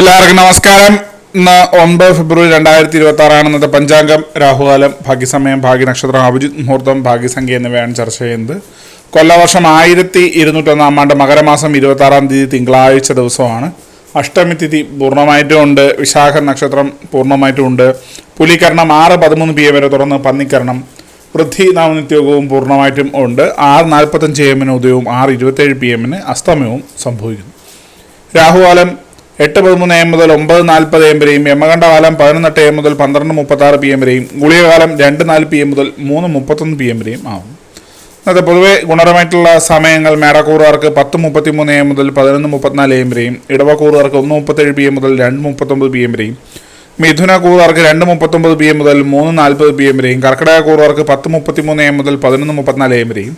എല്ലാവർക്കും നമസ്കാരം. ഇന്ന് 9 ഫെബ്രുവരി 2026 ഇന്നത്തെ പഞ്ചാംഗം, രാഹുകാലം, ഭാഗ്യസമയം, ഭാഗ്യനക്ഷത്രം, അഭിജിത് മുഹൂർത്തം, ഭാഗ്യസംഖ്യ എന്നിവയാണ് ചർച്ച ചെയ്യുന്നത്. കൊല്ലവർഷം 1201 ആണ്ട് മകരമാസം 26 തിങ്കളാഴ്ച ദിവസമാണ്. അഷ്ടമി തിഥി പൂർണ്ണമായിട്ടും ഉണ്ട്. വിശാഖ നക്ഷത്രം പൂർണ്ണമായിട്ടും ഉണ്ട്. പുലികരണം 6:13 PM വരെ തുറന്ന് പന്നിക്കരണം വൃദ്ധി നാമനിത്യയോഗവും പൂർണ്ണമായിട്ടും ഉണ്ട്. 6:45 AM ഉദയവും 6:27 PM അസ്തമയവും സംഭവിക്കുന്നു. രാഹുകാലം 8:13 AM മുതൽ 9:40 AM വരെയും, യമകണ്ഠകാലം 11:08 AM മുതൽ 12:36 PM വരെയും, ഗുളികകാലം 2:04 PM മുതൽ 3:31 PM വരെയും ആവും. അത് പൊതുവെ ഗുണപരമായിട്ടുള്ള സമയങ്ങൾ മേടക്കൂറുകാർക്ക് 10:33 AM മുതൽ 11:34 AM വരെയും, ഇടവക്കൂറുകാർക്ക് 1:37 PM മുതൽ 2:39 PM വരെയും, മിഥുനക്കൂറുകാർക്ക് 2:39 PM മുതൽ 3:40 PM വരെയും, കർക്കിടകക്കൂറുകാർക്ക് 10:33 AM മുതൽ 11:34 AM വരെയും,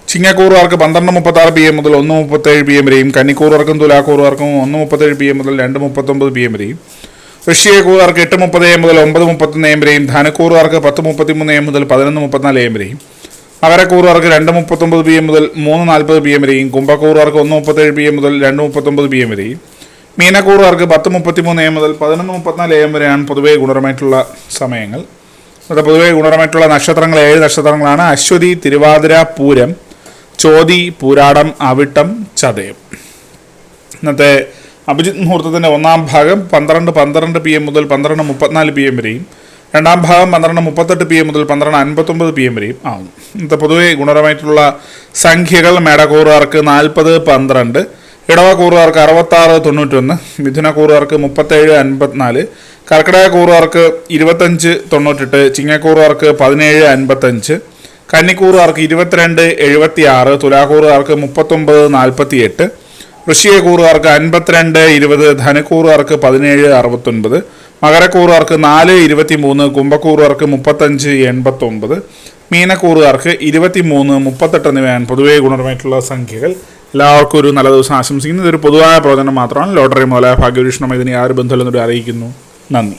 ചിങ്ങക്കൂറുകാർക്ക് 12:36 PM മുതൽ 1:37 PM വരെയും, കന്നിക്കൂറുകാർക്കും തുലാക്കൂറുകാർക്കും 1:37 PM മുതൽ 2:39 PM വരെയും, വൃശ്ചികക്കൂറുകാർക്ക് 8:30 AM മുതൽ 9:31 AM വരെയും, ധനുക്കൂറുകാർക്ക് 10:33 AM മുതൽ 11:34 AM വരെയും, മകരക്കൂറുകാർക്ക് 2:39 PM മുതൽ 3:40 PM വരെയും, കുംഭക്കൂറുകാർക്ക് 1:37 PM മുതൽ 2:39 PM വരെയും, മീനക്കൂറുകാർക്ക് 10:33 AM മുതൽ 11:34 AM വരെയാണ് പൊതുവേ ഗുണപരമായിട്ടുള്ള സമയങ്ങൾ. അത് പൊതുവേ ഗുണപരമായിട്ടുള്ള നക്ഷത്രങ്ങൾ 7 നക്ഷത്രങ്ങളാണ്: അശ്വതി, തിരുവാതിര, പൂരം, ചോതി, പൂരാടം, അവിട്ടം, ചതയം. ഇന്നത്തെ അഭിജിത് മുഹൂർത്തത്തിൻ്റെ ഒന്നാം ഭാഗം 12:12 PM മുതൽ 12:34 PM വരെയും, രണ്ടാം ഭാഗം 12:38 PM മുതൽ 12:59 PM വരെയും ആകുന്നു. ഇന്നത്തെ പൊതുവെ ഗുണപരമായിട്ടുള്ള സംഖ്യകൾ: മേടക്കൂറുകാർക്ക് 40-12, ഇടവക്കൂറുകാർക്ക് 66-91, മിഥുനക്കൂറുകാർക്ക് 37-54, കർക്കിടകക്കൂറുകാർക്ക് 25-98, ചിങ്ങക്കൂറുകാർക്ക് 17-55, കന്നിക്കൂറുകാർക്ക് 22-76, തുലാക്കൂറുകാർക്ക് 39-48, വൃശ്ചികക്കൂറുകാർക്ക് 52-20, ധനുക്കൂറുകാർക്ക് 17-69, മകരക്കൂറുകാർക്ക് 4-23, കുംഭക്കൂറുകാർക്ക് 35-89, മീനക്കൂറുകാർക്ക് 23-38 എന്നിവയാണ് പൊതുവേ ഗുണപരമായിട്ടുള്ള സംഖ്യകൾ. എല്ലാവർക്കും ഒരു നല്ല ദിവസം ആശംസിക്കുന്നു. ഇതൊരു പൊതുവായ പ്രവചനം മാത്രമാണ്. ലോട്ടറി മുതലായ ഭാഗ്യപരീക്ഷണം ഇതിനെ യാതൊരു ബന്ധമില്ലെന്നൂടെ അറിയിക്കുന്നു. നന്ദി.